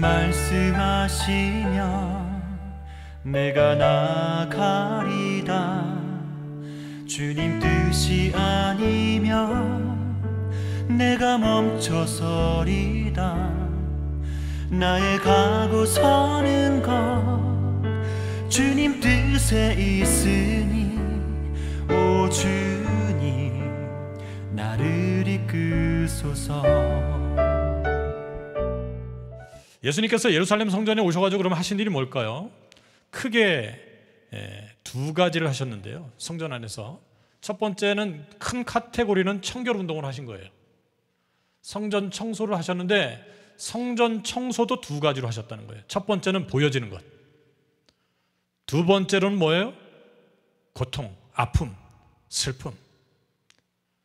말씀하시면 내가 나가리다. 주님 뜻이 아니면 내가 멈춰서리다. 나의 가고 서는 것 주님 뜻에 있으니 오 주님 나를 이끄소서. 예수님께서 예루살렘 성전에 오셔가지고 그러면 하신 일이 뭘까요? 크게 두 가지를 하셨는데요. 성전 안에서 첫 번째는 큰 카테고리는 청결 운동을 하신 거예요. 성전 청소를 하셨는데 성전 청소도 두 가지로 하셨다는 거예요. 첫 번째는 보여지는 것, 두 번째로는 뭐예요? 고통, 아픔, 슬픔.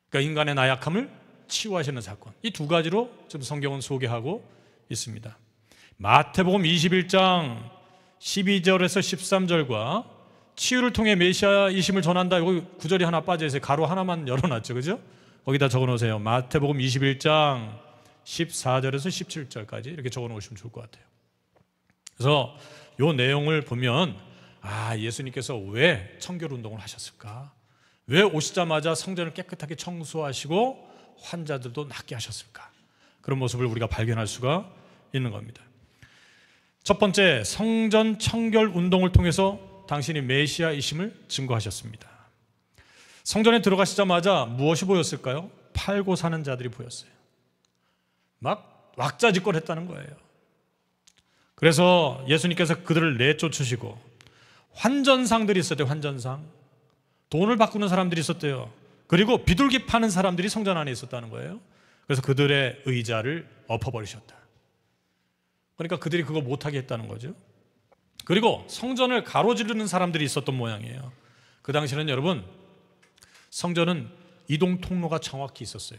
그러니까 인간의 나약함을 치유하시는 사건. 이 두 가지로 지금 성경은 소개하고 있습니다. 마태복음 21장 12절에서 13절과 치유를 통해 메시아이심을 전한다. 여기 구절이 하나 빠져 있어요. 가로 하나만 열어놨죠, 그죠? 거기다 적어놓으세요. 마태복음 21장 14절에서 17절까지 이렇게 적어놓으시면 좋을 것 같아요. 그래서 이 내용을 보면 예수님께서 왜 청결 운동을 하셨을까? 왜 오시자마자 성전을 깨끗하게 청소하시고 환자들도 낫게 하셨을까? 그런 모습을 우리가 발견할 수가 있는 겁니다. 첫 번째, 성전 청결 운동을 통해서 당신이 메시아이심을 증거하셨습니다. 성전에 들어가시자마자 무엇이 보였을까요? 팔고 사는 자들이 보였어요. 막 왁자지껄했다는 거예요. 그래서 예수님께서 그들을 내쫓으시고 환전상들이 있었대요. 환전상. 돈을 바꾸는 사람들이 있었대요. 그리고 비둘기 파는 사람들이 성전 안에 있었다는 거예요. 그래서 그들의 의자를 엎어버리셨다. 그러니까 그들이 그거 못하게 했다는 거죠. 그리고 성전을 가로지르는 사람들이 있었던 모양이에요. 그 당시에는 여러분, 성전은 이동 통로가 정확히 있었어요.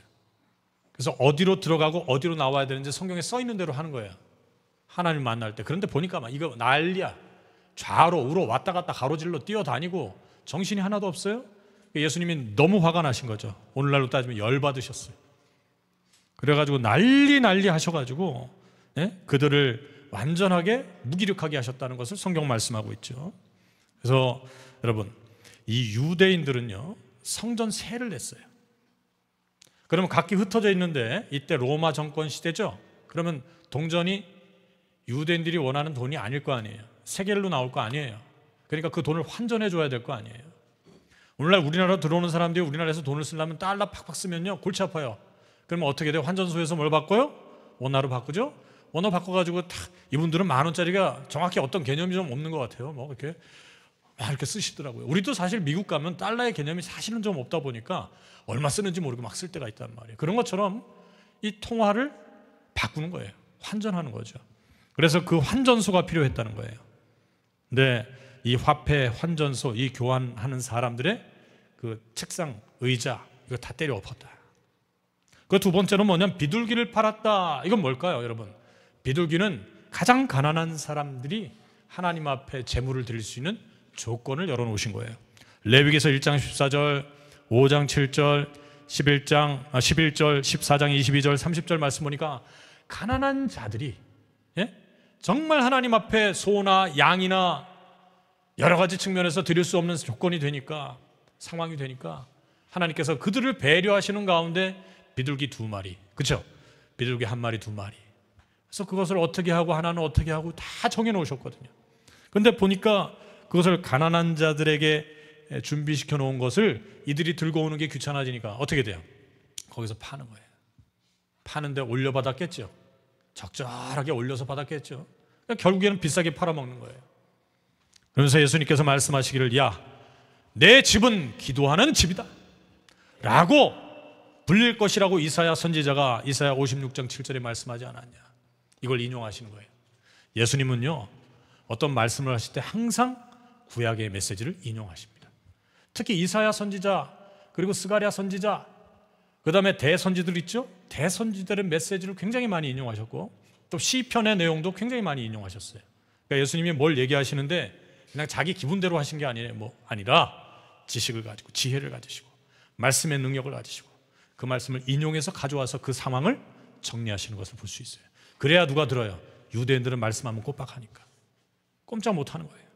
그래서 어디로 들어가고 어디로 나와야 되는지 성경에 써 있는 대로 하는 거예요. 하나님 만날 때. 그런데 보니까 막 이거 난리야. 좌로 우로 왔다 갔다 가로질러 뛰어다니고 정신이 하나도 없어요. 예수님이 너무 화가 나신 거죠. 오늘날로 따지면 열받으셨어요. 그래가지고 난리 하셔가지고 그들을 완전하게 무기력하게 하셨다는 것을 성경 말씀하고 있죠. 그래서 여러분, 이 유대인들은요 성전 세를 냈어요. 그러면 각기 흩어져 있는데 이때 로마 정권 시대죠. 그러면 동전이 유대인들이 원하는 돈이 아닐 거 아니에요. 세겔로 나올 거 아니에요. 그러니까 그 돈을 환전해 줘야 될 거 아니에요. 오늘날 우리나라 들어오는 사람들이 우리나라에서 돈을 쓰려면 달러 팍팍 쓰면요 골치 아파요. 그러면 어떻게 돼요? 환전소에서 뭘 바꿔요? 원화로 바꾸죠. 원화 바꿔가지고 이분들은 10,000원짜리가 정확히 어떤 개념이 좀 없는 것 같아요. 뭐 이렇게 이렇게 쓰시더라고요. 우리도 사실 미국 가면 달러의 개념이 사실은 좀 없다 보니까 얼마 쓰는지 모르고 막 쓸 때가 있단 말이에요. 그런 것처럼 이 통화를 바꾸는 거예요. 환전하는 거죠. 그래서 그 환전소가 필요했다는 거예요. 근데 이 화폐 환전소, 이 교환하는 사람들의 그 책상, 의자 이거 다 때려 엎었다. 그 두 번째는 뭐냐면 비둘기를 팔았다. 이건 뭘까요, 여러분? 비둘기는 가장 가난한 사람들이 하나님 앞에 제물을 드릴 수 있는 조건을 열어놓으신 거예요. 레위기서 1장 14절, 5장 7절, 11절, 14장 22절, 30절 말씀 보니까 가난한 자들이 정말 하나님 앞에 소나 양이나 여러 가지 측면에서 드릴 수 없는 조건이 되니까, 상황이 되니까 하나님께서 그들을 배려하시는 가운데 비둘기 2마리, 그렇죠? 비둘기 1마리, 2마리. 그래서 그것을 어떻게 하고 하나는 어떻게 하고 다 정해놓으셨거든요. 그런데 보니까 그것을 가난한 자들에게 준비시켜 놓은 것을 이들이 들고 오는 게 귀찮아지니까 어떻게 돼요? 거기서 파는 거예요. 파는데 올려받았겠죠. 적절하게 올려서 받았겠죠. 그러니까 결국에는 비싸게 팔아먹는 거예요. 그러면서 예수님께서 말씀하시기를 내 집은 기도하는 집이다 라고 불릴 것이라고 이사야 선지자가 이사야 56장 7절에 말씀하지 않았냐. 이걸 인용하시는 거예요. 예수님은요 어떤 말씀을 하실 때 항상 구약의 메시지를 인용하십니다. 특히 이사야 선지자 그리고 스가랴 선지자 그 다음에 대선지들 있죠. 대선지들의 메시지를 굉장히 많이 인용하셨고 또 시편의 내용도 굉장히 많이 인용하셨어요. 그러니까 예수님이 뭘 얘기하시는데 그냥 자기 기분대로 하신 게 아니라 지식을 가지고 지혜를 가지시고 말씀의 능력을 가지시고 그 말씀을 인용해서 가져와서 그 상황을 정리하시는 것을 볼 수 있어요. 그래야 누가 들어요? 유대인들은 말씀하면 꼬박하니까 꼼짝 못하는 거예요.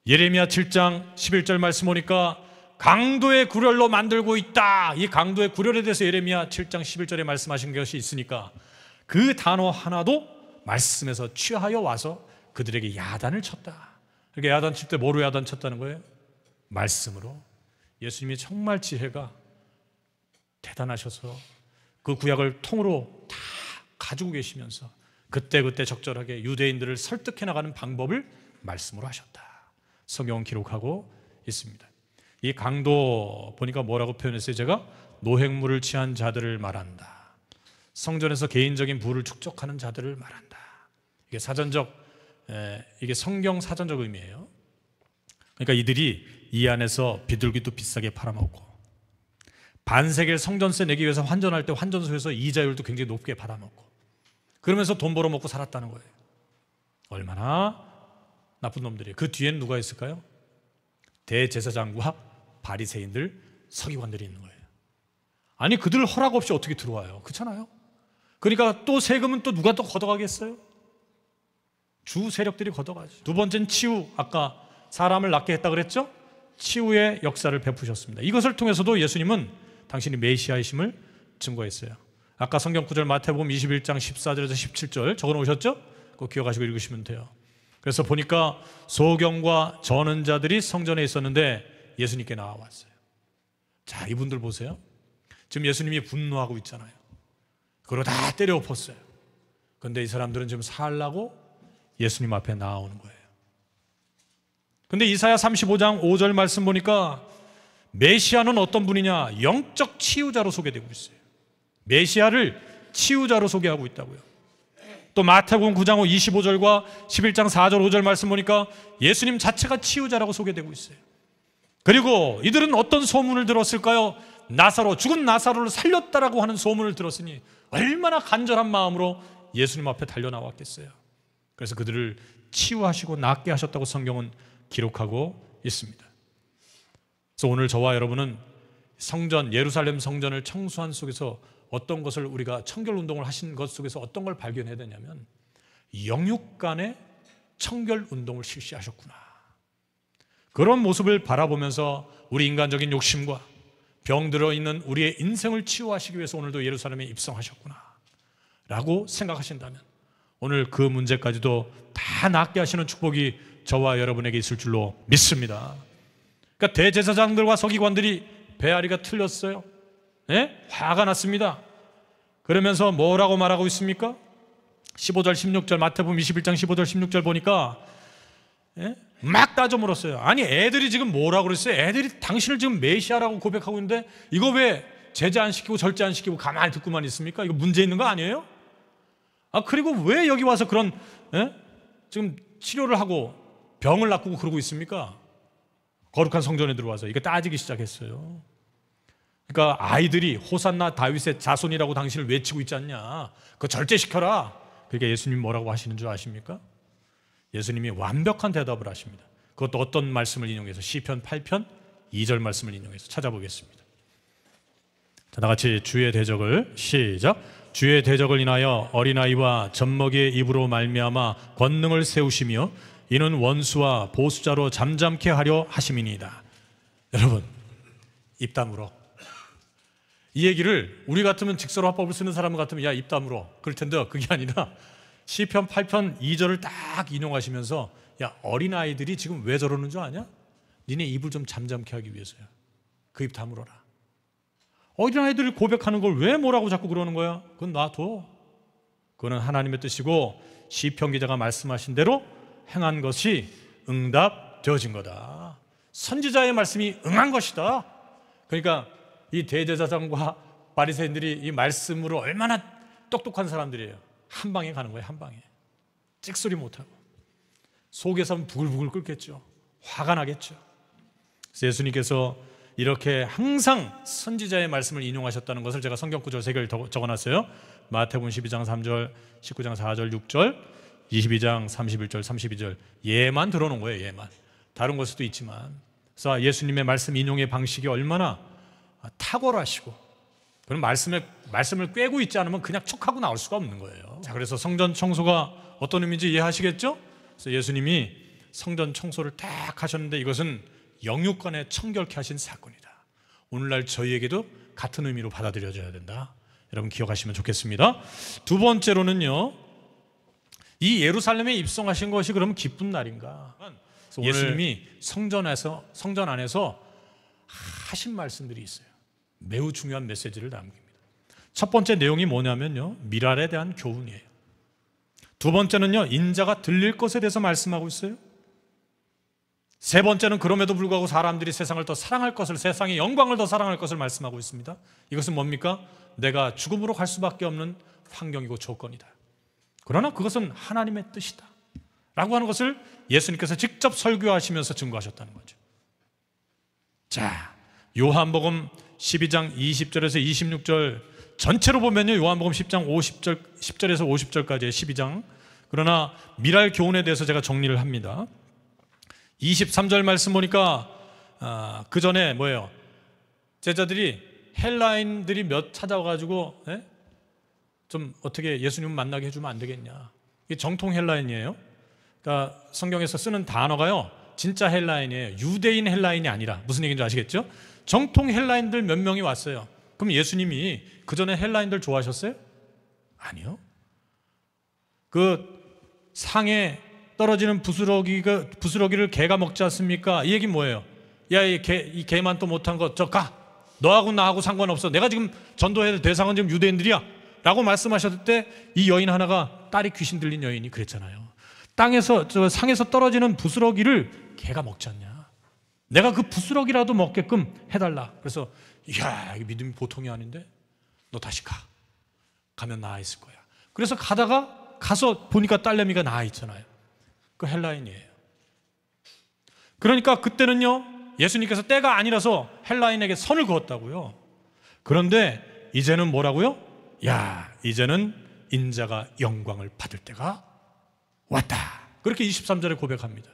예레미야 7장 11절 말씀 보니까 강도의 굴혈로 만들고 있다. 이 강도의 굴혈에 대해서 예레미야 7장 11절에 말씀하신 것이 있으니까 그 단어 하나도 말씀에서 취하여 와서 그들에게 야단을 쳤다. 그러니까 야단 칠 때 뭐로 야단 쳤다는 거예요? 말씀으로. 예수님이 정말 지혜가 대단하셔서 그 구약을 통으로 다 가지고 계시면서 그때그때 적절하게 유대인들을 설득해 나가는 방법을 말씀으로 하셨다. 성경은 기록하고 있습니다. 이 강도 보니까 뭐라고 표현했어요? 제가 노획물을 취한 자들을 말한다. 성전에서 개인적인 부를 축적하는 자들을 말한다. 이게 이게 성경 사전적 의미예요. 그러니까 이들이 이 안에서 비둘기도 비싸게 팔아먹고 반세겔 성전세 내기 위해서 환전할 때 환전소에서 이자율도 굉장히 높게 받아먹고 그러면서 돈 벌어먹고 살았다는 거예요. 얼마나 나쁜 놈들이에요. 그 뒤에는 누가 있을까요? 대제사장과 바리새인들, 서기관들이 있는 거예요. 아니 그들 허락 없이 어떻게 들어와요? 그렇잖아요. 그러니까 또 세금은 또 누가 또 걷어가겠어요? 주 세력들이 걷어가죠. 두 번째는 치유. 아까 사람을 낫게 했다 그랬죠? 치유의 역사를 베푸셨습니다. 이것을 통해서도 예수님은 당신이 메시아이심을 증거했어요. 아까 성경 구절 마태복음 21장 14절에서 17절 적어놓으셨죠? 그거 기억하시고 읽으시면 돼요. 그래서 보니까 소경과 전언자들이 성전에 있었는데 예수님께 나와왔어요. 자, 이분들 보세요. 지금 예수님이 분노하고 있잖아요. 그걸 다 때려 엎었어요. 그런데 이 사람들은 지금 살라고 예수님 앞에 나오는 거예요. 근데 이사야 35장 5절 말씀 보니까 메시아는 어떤 분이냐? 영적 치유자로 소개되고 있어요. 메시아를 치유자로 소개하고 있다고요. 또 마태복음 9장 25절과 11장 4절 5절 말씀 보니까 예수님 자체가 치유자라고 소개되고 있어요. 그리고 이들은 어떤 소문을 들었을까요? 죽은 나사로를 살렸다라고 하는 소문을 들었으니 얼마나 간절한 마음으로 예수님 앞에 달려나왔겠어요. 그래서 그들을 치유하시고 낫게 하셨다고 성경은 기록하고 있습니다. 그래서 오늘 저와 여러분은 성전, 예루살렘 성전을 청소한 속에서 어떤 것을 우리가 청결운동을 하신 것 속에서 어떤 걸 발견해야 되냐면 영육 간의 청결운동을 실시하셨구나. 그런 모습을 바라보면서 우리 인간적인 욕심과 병들어 있는 우리의 인생을 치유하시기 위해서 오늘도 예루살렘에 입성하셨구나 라고 생각하신다면 오늘 그 문제까지도 다 낫게 하시는 축복이 저와 여러분에게 있을 줄로 믿습니다. 그러니까 대제사장들과 서기관들이 배앓이가 틀렸어요. 네? 화가 났습니다. 그러면서 뭐라고 말하고 있습니까? 15절 16절 마태복음 21장 15절 16절 보니까 막 따져 물었어요. 아니 애들이 지금 뭐라고 그랬어요? 애들이 당신을 지금 메시아라고 고백하고 있는데 이거 왜 제재 안 시키고 절제 안 시키고 가만히 듣고만 있습니까? 이거 문제 있는 거 아니에요? 그리고 왜 여기 와서 그런 지금 치료를 하고 병을 낚고 그러고 있습니까? 거룩한 성전에 들어와서 이거 따지기 시작했어요. 그러니까 아이들이 호산나 다윗의 자손이라고 당신을 외치고 있지 않냐? 그거 절제시켜라. 그러니까 예수님 뭐라고 하시는 줄 아십니까? 예수님이 완벽한 대답을 하십니다. 그것도 어떤 말씀을 인용해서 시편 8편 2절 말씀을 인용해서 찾아보겠습니다. 자, 다 같이 주의 대적을 시작. 주의 대적을 인하여 어린아이와 젖먹이의 입으로 말미암아 권능을 세우시며 이는 원수와 보수자로 잠잠케 하려 하심이니이다. 여러분, 입 다물어. 이 얘기를 우리 같으면 직설 화법을 쓰는 사람 같으면 야, 입 다물어 그럴 텐데 그게 아니라 시편 8편 2절을 딱 인용하시면서 야, 어린아이들이 지금 왜 저러는 줄 아냐? 니네 입을 좀 잠잠케 하기 위해서야. 그 입 다물어라. 어린아이들이 고백하는 걸 왜 뭐라고 자꾸 그러는 거야? 그건 놔둬. 그거는 하나님의 뜻이고 시편 기자가 말씀하신 대로 행한 것이 응답되어진 거다. 선지자의 말씀이 응한 것이다. 그러니까 이 대제사장과 바리새인들이 이 말씀으로 얼마나 똑똑한 사람들이에요. 한 방에 가는 거예요. 한 방에. 찍소리 못하고. 속에서는 부글부글 끓겠죠. 화가 나겠죠. 그래서 예수님께서 이렇게 항상 선지자의 말씀을 인용하셨다는 것을 제가 성경 구절 3개를 적어놨어요. 마태복음 12장 3절, 19장 4절, 6절, 22장 31절, 32절. 예만 들어놓은 거예요. 예만. 다른 걸 수도 있지만. 그래서 예수님의 말씀 인용의 방식이 얼마나 탁월하시고 그럼 말씀을 꿰고 있지 않으면 그냥 척하고 나올 수가 없는 거예요. 자, 그래서 성전 청소가 어떤 의미인지 이해하시겠죠? 그래서 예수님이 성전 청소를 딱 하셨는데 이것은 영육간에 청결케 하신 사건이다. 오늘날 저희에게도 같은 의미로 받아들여져야 된다. 여러분 기억하시면 좋겠습니다. 두 번째로는요, 이 예루살렘에 입성하신 것이 그럼 기쁜 날인가? 예수님이 성전 안에서 하신 말씀들이 있어요. 매우 중요한 메시지를 남깁니다. 첫 번째 내용이 뭐냐면요, 미랄에 대한 교훈이에요. 두 번째는요, 인자가 들릴 것에 대해서 말씀하고 있어요. 세 번째는 그럼에도 불구하고 사람들이 세상을 더 사랑할 것을, 세상의 영광을 더 사랑할 것을 말씀하고 있습니다. 이것은 뭡니까? 내가 죽음으로 갈 수밖에 없는 환경이고 조건이다. 그러나 그것은 하나님의 뜻이다 라고 하는 것을 예수님께서 직접 설교하시면서 증거하셨다는 거죠. 자, 요한복음 12장 20절에서 26절 전체로 보면요, 요한복음 10장 10절에서 50절까지의 12장. 그러나 미랄 교훈에 대해서 제가 정리를 합니다. 23절 말씀 보니까 그 전에 뭐예요? 제자들이 헬라인들이 몇 찾아와가지고 좀 어떻게 예수님 만나게 해주면 안 되겠냐. 이게 정통 헬라인이에요. 그러니까 성경에서 쓰는 단어가요, 진짜 헬라인이에요. 유대인 헬라인이 아니라. 무슨 얘기인지 아시겠죠? 정통 헬라인들 몇 명이 왔어요. 그럼 예수님이 그 전에 헬라인들 좋아하셨어요? 아니요. 그 상에 떨어지는 부스러기를 개가 먹지 않습니까? 이 얘기는 뭐예요? 야, 이 개만 또 못한 거 저 가. 너하고 나하고 상관없어. 내가 지금 전도해야 될 대상은 지금 유대인들이야 라고 말씀하셨을 때 이 여인 하나가, 딸이 귀신 들린 여인이 그랬잖아요. 상에서 떨어지는 부스러기를 개가 먹지 않냐. 내가 그 부스러기라도 먹게끔 해달라. 그래서 이야, 이게 믿음이 보통이 아닌데 너 다시 가면 나아 있을 거야. 그래서 가서 보니까 딸내미가 나아 있잖아요. 그 헬라인이에요. 그러니까 그때는요, 예수님께서 때가 아니라서 헬라인에게 선을 그었다고요. 그런데 이제는 뭐라고요? 이제는 인자가 영광을 받을 때가 왔다. 그렇게 23절에 고백합니다.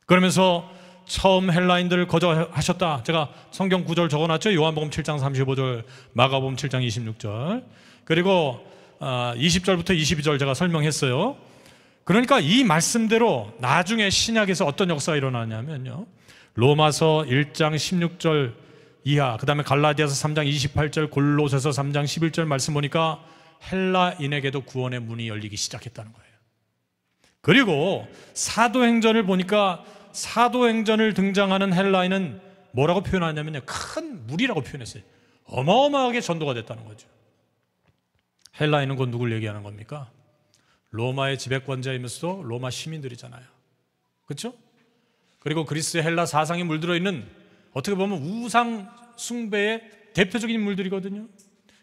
그러면서 처음 헬라인들을 거절하셨다. 제가 성경 구절 적어놨죠. 요한복음 7장 35절, 마가복음 7장 26절, 그리고 20절부터 22절 제가 설명했어요. 그러니까 이 말씀대로 나중에 신약에서 어떤 역사가 일어나냐면요, 로마서 1장 16절 이하, 그 다음에 갈라디아서 3장 28절, 골로새서 3장 11절 말씀 보니까 헬라인에게도 구원의 문이 열리기 시작했다는 거예요. 그리고 사도행전을 보니까 사도행전을 등장하는 헬라인은 뭐라고 표현하냐면요, 큰 무리라고 표현했어요. 어마어마하게 전도가 됐다는 거죠. 헬라인은 곧 누굴 얘기하는 겁니까? 로마의 지배권자이면서도 로마 시민들이잖아요. 그렇죠? 그리고 그리스 헬라 사상에 물들어 있는, 어떻게 보면 우상 숭배의 대표적인 인물들이거든요.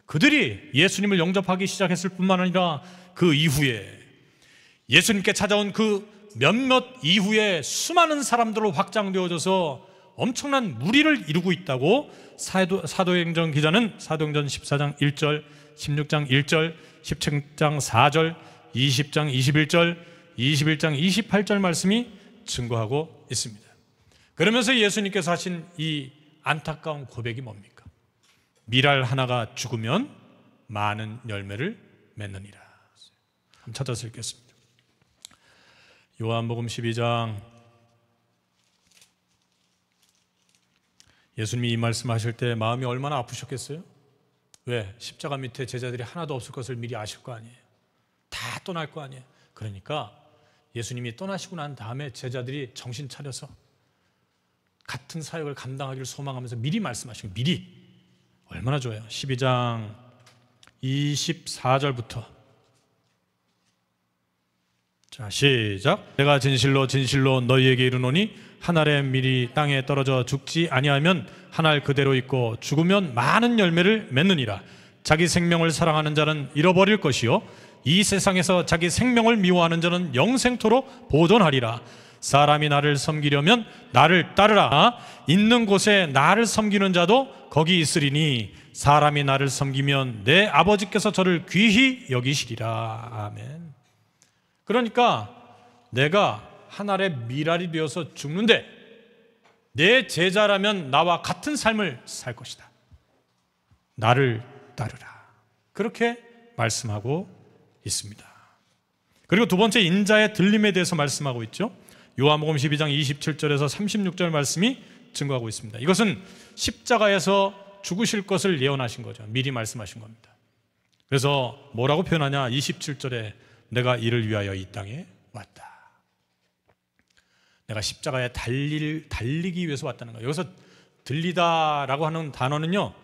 그들이 예수님을 영접하기 시작했을 뿐만 아니라 그 이후에 예수님께 찾아온 그 몇몇 이후에 수많은 사람들로 확장되어져서 엄청난 무리를 이루고 있다고 사도행전 기자는 사도행전 14장 1절, 16장 1절, 17장 4절, 20장 21절, 21장 28절 말씀이 증거하고 있습니다. 그러면서 예수님께서 하신 이 안타까운 고백이 뭡니까? 미랄 하나가 죽으면 많은 열매를 맺느니라. 한번 찾아서 읽겠습니다. 요한복음 12장, 예수님이 이 말씀하실 때 마음이 얼마나 아프셨겠어요? 왜? 십자가 밑에 제자들이 하나도 없을 것을 미리 아실 거 아니에요. 다 떠날 거 아니에요. 그러니까 예수님이 떠나시고 난 다음에 제자들이 정신 차려서 같은 사역을 감당하기를 소망하면서 미리 말씀하신 거예요. 미리. 얼마나 좋아요. 12장 24절부터 자, 시작. 내가 진실로 진실로 너희에게 이르노니 한 알의 밀이 땅에 떨어져 죽지 아니하면 한 알 그대로 있고 죽으면 많은 열매를 맺느니라. 자기 생명을 사랑하는 자는 잃어버릴 것이요 이 세상에서 자기 생명을 미워하는 자는 영생토록 보존하리라. 사람이 나를 섬기려면 나를 따르라. 있는 곳에 나를 섬기는 자도 거기 있으리니 사람이 나를 섬기면 내 아버지께서 저를 귀히 여기시리라. 아멘. 그러니까 내가 한 알의 밀알이 되어서 죽는데 내 제자라면 나와 같은 삶을 살 것이다. 나를 따르라. 그렇게 말씀하고 있습니다. 그리고 두 번째 인자의 들림에 대해서 말씀하고 있죠. 요한복음 12장 27절에서 36절 말씀이 증거하고 있습니다. 이것은 십자가에서 죽으실 것을 예언하신 거죠. 미리 말씀하신 겁니다. 그래서 뭐라고 표현하냐? 27절에 내가 이를 위하여 이 땅에 왔다. 내가 십자가에 달리기 위해서 왔다는 거예요. 여기서 들리다라고 하는 단어는요,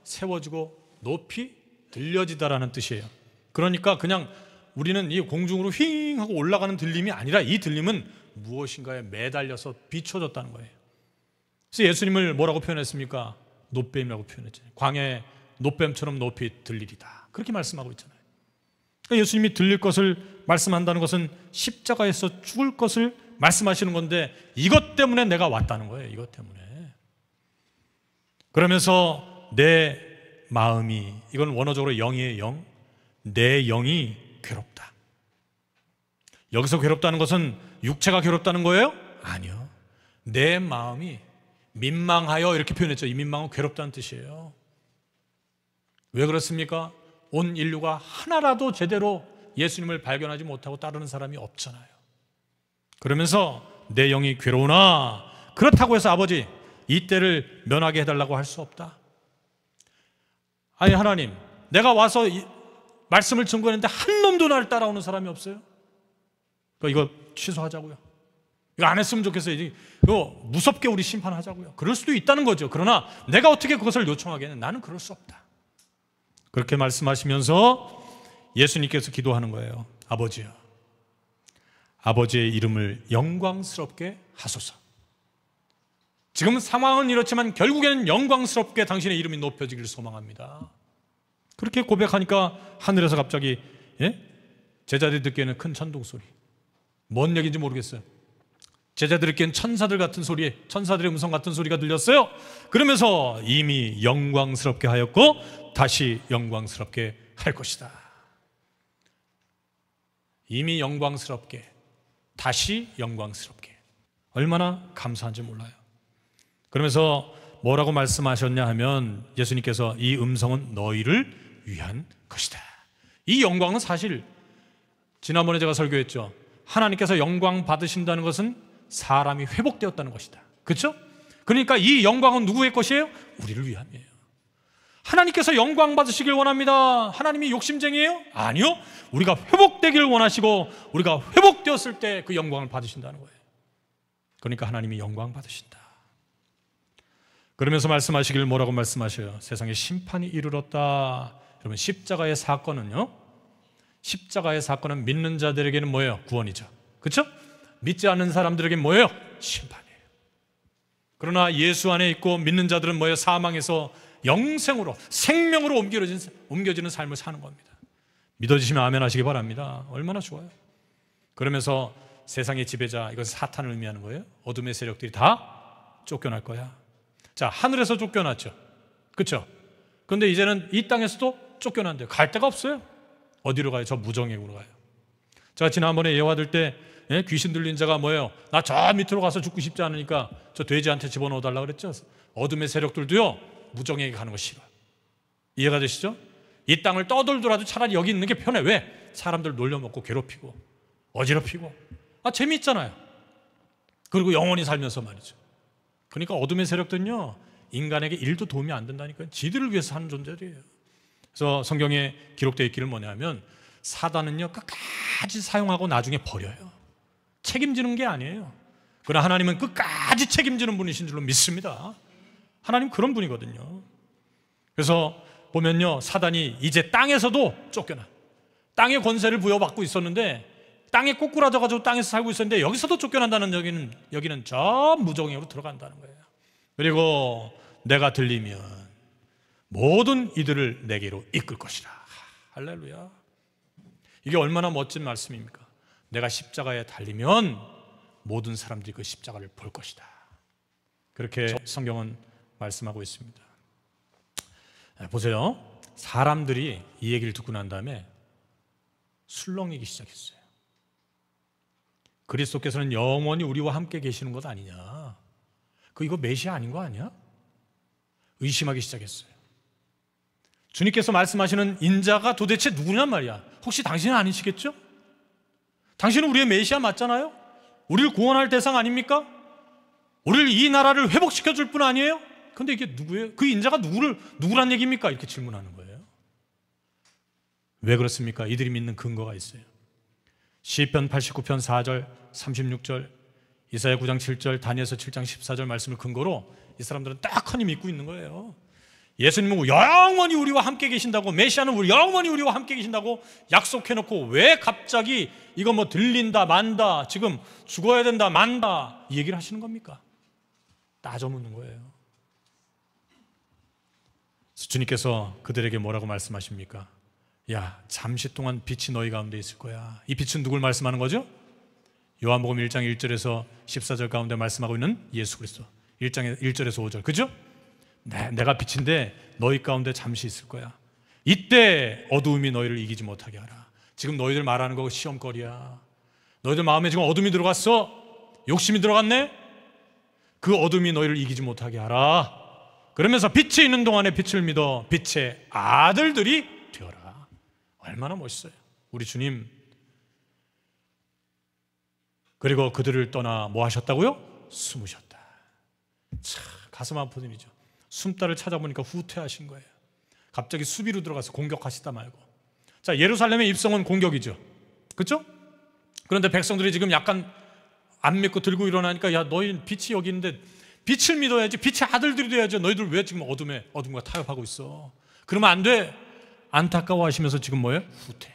세워지고 높이 들려지다라는 뜻이에요. 그러니까 그냥 우리는 이 공중으로 휘잉 하고 올라가는 들림이 아니라 이 들림은 무엇인가에 매달려서 비춰졌다는 거예요. 그래서 예수님을 뭐라고 표현했습니까? 놋뱀이라고 표현했잖아요. 광야에 놋뱀처럼 높이 들리리다. 그렇게 말씀하고 있잖아요. 그러니까 예수님이 들릴 것을 말씀한다는 것은 십자가에서 죽을 것을 말씀하시는 건데 이것 때문에 내가 왔다는 거예요. 이것 때문에. 그러면서 내 마음이, 이건 원어적으로 영이에요. 영. 내 영이 괴롭다. 여기서 괴롭다는 것은 육체가 괴롭다는 거예요? 아니요. 내 마음이 민망하여 이렇게 표현했죠. 이 민망은 괴롭다는 뜻이에요. 왜 그렇습니까? 온 인류가 하나라도 제대로 예수님을 발견하지 못하고 따르는 사람이 없잖아요. 그러면서 내 영이 괴로우나 그렇다고 해서 아버지 이 때를 면하게 해달라고 할 수 없다. 아니 하나님, 내가 와서 말씀을 증거했는데 한 놈도 나를 따라오는 사람이 없어요. 이거 취소하자고요. 이거 안 했으면 좋겠어요. 이거 무섭게 우리 심판하자고요. 그럴 수도 있다는 거죠. 그러나 내가 어떻게 그것을 요청하겠냐? 나는 그럴 수 없다. 그렇게 말씀하시면서 예수님께서 기도하는 거예요. 아버지요, 아버지의 이름을 영광스럽게 하소서. 지금 상황은 이렇지만 결국에는 영광스럽게 당신의 이름이 높여지기를 소망합니다. 그렇게 고백하니까 하늘에서 갑자기 제자들이 듣기에는 큰 천둥소리, 뭔 얘기인지 모르겠어요. 제자들에게는 천사들 같은 소리, 천사들의 음성 같은 소리가 들렸어요. 그러면서 이미 영광스럽게 하였고 다시 영광스럽게 할 것이다. 이미 영광스럽게, 다시 영광스럽게. 얼마나 감사한지 몰라요. 그러면서 뭐라고 말씀하셨냐 하면 예수님께서 이 음성은 너희를 위한 것이다. 이 영광은 사실 지난번에 제가 설교했죠. 하나님께서 영광 받으신다는 것은 사람이 회복되었다는 것이다. 그렇죠? 그러니까 이 영광은 누구의 것이에요? 우리를 위함이에요. 하나님께서 영광 받으시길 원합니다. 하나님이 욕심쟁이에요? 아니요. 우리가 회복되길 원하시고 우리가 회복되었을 때 그 영광을 받으신다는 거예요. 그러니까 하나님이 영광 받으신다. 그러면서 말씀하시길 뭐라고 말씀하셔요? 세상에 심판이 이르렀다. 여러분, 십자가의 사건은요, 십자가의 사건은 믿는 자들에게는 뭐예요? 구원이죠. 그렇죠? 믿지 않는 사람들에게 뭐예요? 심판이에요. 그러나 예수 안에 있고 믿는 자들은 뭐예요? 사망에서 영생으로, 생명으로 옮겨지는 삶을 사는 겁니다. 믿어주시면 아멘 하시기 바랍니다. 얼마나 좋아요. 그러면서 세상의 지배자, 이건 사탄을 의미하는 거예요. 어둠의 세력들이 다 쫓겨날 거야. 자, 하늘에서 쫓겨났죠. 그렇죠? 그런데 이제는 이 땅에서도 쫓겨난대요. 갈 데가 없어요. 어디로 가요? 저 무정액으로 가요. 제가 지난번에 예화 들 때 귀신 들린 자가 뭐예요? 나 저 밑으로 가서 죽고 싶지 않으니까 저 돼지한테 집어넣어 달라고 그랬죠. 어둠의 세력들도요, 무정액에 가는 거 싫어요. 이해가 되시죠? 이 땅을 떠돌더라도 차라리 여기 있는 게 편해. 왜? 사람들 놀려먹고 괴롭히고 어지럽히고 재미있잖아요. 그리고 영원히 살면서 말이죠. 그러니까 어둠의 세력들은요, 인간에게 일도 도움이 안 된다니까요. 지들을 위해서 하는 존재들이에요. 그래서 성경에 기록되어 있기를 뭐냐면 사단은요, 끝까지 사용하고 나중에 버려요. 책임지는 게 아니에요. 그러나 하나님은 끝까지 책임지는 분이신 줄로 믿습니다. 하나님 그런 분이거든요. 그래서 보면요, 사단이 이제 땅에서도 쫓겨나. 땅의 권세를 부여받고 있었는데 땅에 꼬꾸라져가지고 땅에서 살고 있었는데 여기서도 쫓겨난다는 여기는 저 무정액으로 들어간다는 거예요. 그리고 내가 들리면 모든 이들을 내게로 이끌 것이라. 할렐루야. 이게 얼마나 멋진 말씀입니까? 내가 십자가에 달리면 모든 사람들이 그 십자가를 볼 것이다. 그렇게 성경은 말씀하고 있습니다. 보세요. 사람들이 이 얘기를 듣고 난 다음에 술렁이기 시작했어요. 그리스도께서는 영원히 우리와 함께 계시는 것 아니냐? 이거 메시아 아닌 거 아니야? 의심하기 시작했어요. 주님께서 말씀하시는 인자가 도대체 누구냔 말이야. 혹시 당신은 아니시겠죠? 당신은 우리의 메시아 맞잖아요? 우리를 구원할 대상 아닙니까? 우리를 이 나라를 회복시켜 줄 분 아니에요? 근데 이게 누구예요? 그 인자가 누구란 얘기입니까? 이렇게 질문하는 거예요. 왜 그렇습니까? 이들이 믿는 근거가 있어요. 시편 89편 4절, 36절, 이사야 9장 7절, 다니엘서 7장 14절 말씀을 근거로 이 사람들은 딱하니 믿고 있는 거예요. 예수님은 영원히 우리와 함께 계신다고, 메시아는 우리 영원히 우리와 함께 계신다고 약속해놓고 왜 갑자기 이거 뭐 들린다 만다, 지금 죽어야 된다 만다 이 얘기를 하시는 겁니까? 따져 묻는 거예요. 주님께서 그들에게 뭐라고 말씀하십니까? 야, 잠시 동안 빛이 너희 가운데 있을 거야. 이 빛은 누굴 말씀하는 거죠? 요한복음 1장 1절에서 14절 가운데 말씀하고 있는 예수 그리스도. 1장 1절에서 5절, 그죠? 내가 빛인데 너희 가운데 잠시 있을 거야. 이때 어두움이 너희를 이기지 못하게 하라. 지금 너희들 말하는 거 시험거리야. 너희들 마음에 지금 어둠이 들어갔어. 욕심이 들어갔네. 그 어둠이 너희를 이기지 못하게 하라. 그러면서 빛이 있는 동안에 빛을 믿어 빛의 아들들이 되어라. 얼마나 멋있어요, 우리 주님. 그리고 그들을 떠나 뭐 하셨다고요? 숨으셨다. 참 가슴 아픈 일이죠. 숨달을 찾아보니까 후퇴하신 거예요. 갑자기 수비로 들어가서 공격하시다 말고. 자, 예루살렘의 입성은 공격이죠, 그렇죠? 그런데 백성들이 지금 약간 안 믿고 들고 일어나니까, 야, 너희 빛이 여기 있는데 빛을 믿어야지, 빛의 아들들이 돼야죠. 너희들 왜 지금 어둠과 타협하고 있어? 그러면 안 돼. 안타까워하시면서 지금 뭐예요? 후퇴,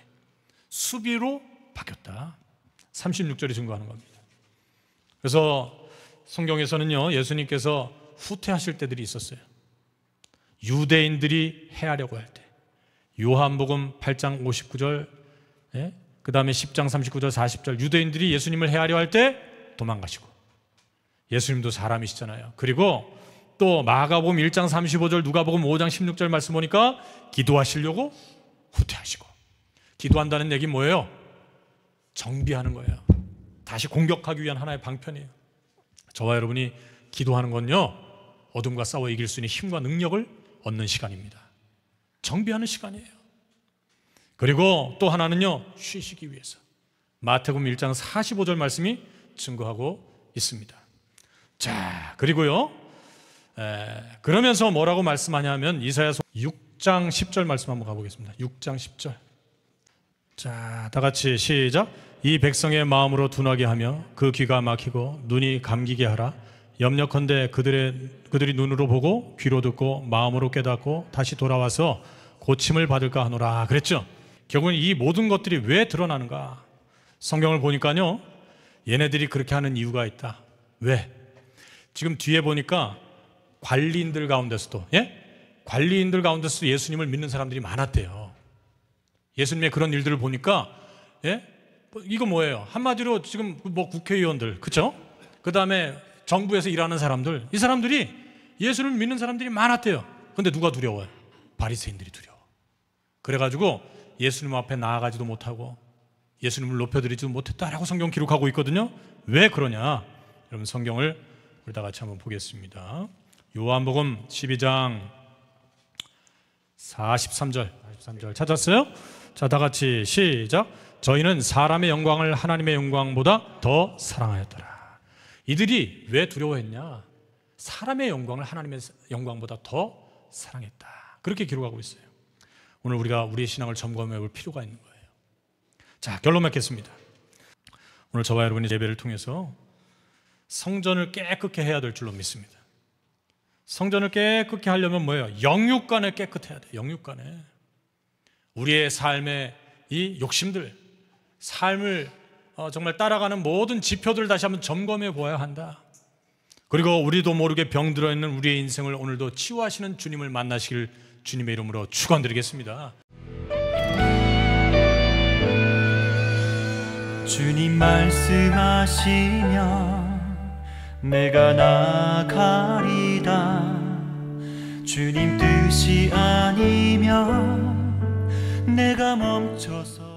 수비로 바뀌었다. 36절이 증거하는 겁니다. 그래서 성경에서는요, 예수님께서 후퇴하실 때들이 있었어요. 유대인들이 해하려고 할 때, 요한복음 8장 59절, 그 다음에 10장 39절 40절, 유대인들이 예수님을 해하려 할 때 도망가시고, 예수님도 사람이시잖아요. 그리고 또 마가복음 1장 35절, 누가복음 5장 16절 말씀 보니까 기도하시려고 후퇴하시고. 기도한다는 얘기 뭐예요? 정비하는 거예요. 다시 공격하기 위한 하나의 방편이에요. 저와 여러분이 기도하는 건요, 어둠과 싸워 이길 수 있는 힘과 능력을 얻는 시간입니다. 정비하는 시간이에요. 그리고 또 하나는요, 쉬시기 위해서. 마태복음 1장 45절 말씀이 증거하고 있습니다. 자, 그리고요, 그러면서 뭐라고 말씀하냐면 이사야서 6장 10절 말씀 한번 가보겠습니다. 6장 10절. 자, 다 같이 시작. 이 백성의 마음으로 둔하게 하며 그 귀가 막히고 눈이 감기게 하라. 염려컨대 그들이 눈으로 보고 귀로 듣고 마음으로 깨닫고 다시 돌아와서 고침을 받을까 하노라 그랬죠. 결국은 이 모든 것들이 왜 드러나는가? 성경을 보니까요, 얘네들이 그렇게 하는 이유가 있다. 왜? 지금 뒤에 보니까 관리인들 가운데서도, 관리인들 가운데서도 예수님을 믿는 사람들이 많았대요. 예수님의 그런 일들을 보니까, 이거 뭐예요? 한마디로 지금 뭐 국회의원들, 그쵸? 그 다음에 정부에서 일하는 사람들, 이 사람들이 예수를 믿는 사람들이 많았대요. 근데 누가 두려워요? 바리새인들이 두려워. 그래가지고 예수님 앞에 나아가지도 못하고 예수님을 높여드리지도 못했다라고 성경 기록하고 있거든요. 왜 그러냐? 여러분 성경을 우리 다 같이 한번 보겠습니다. 요한복음 12장 43절 찾았어요? 자, 다 같이 시작. 저희는 사람의 영광을 하나님의 영광보다 더 사랑하였더라. 이들이 왜 두려워했냐? 사람의 영광을 하나님의 영광보다 더 사랑했다. 그렇게 기록하고 있어요. 오늘 우리가 우리의 신앙을 점검해 볼 필요가 있는 거예요. 자, 결론 맺겠습니다. 오늘 저와 여러분이 예배를 통해서 성전을 깨끗게 해야 될 줄로 믿습니다. 성전을 깨끗게 하려면 뭐예요? 영육간에 깨끗해야 돼요. 영육간에. 우리의 삶의 이 욕심들, 삶을 정말 따라가는 모든 지표들을 다시 한번 점검해 보아야 한다. 그리고 우리도 모르게 병들어 있는 우리의 인생을 오늘도 치유하시는 주님을 만나시길 주님의 이름으로 축원드리겠습니다. 주님 말씀하시면 내가 나아가리다. 주님 뜻이 아니면 내가 멈춰서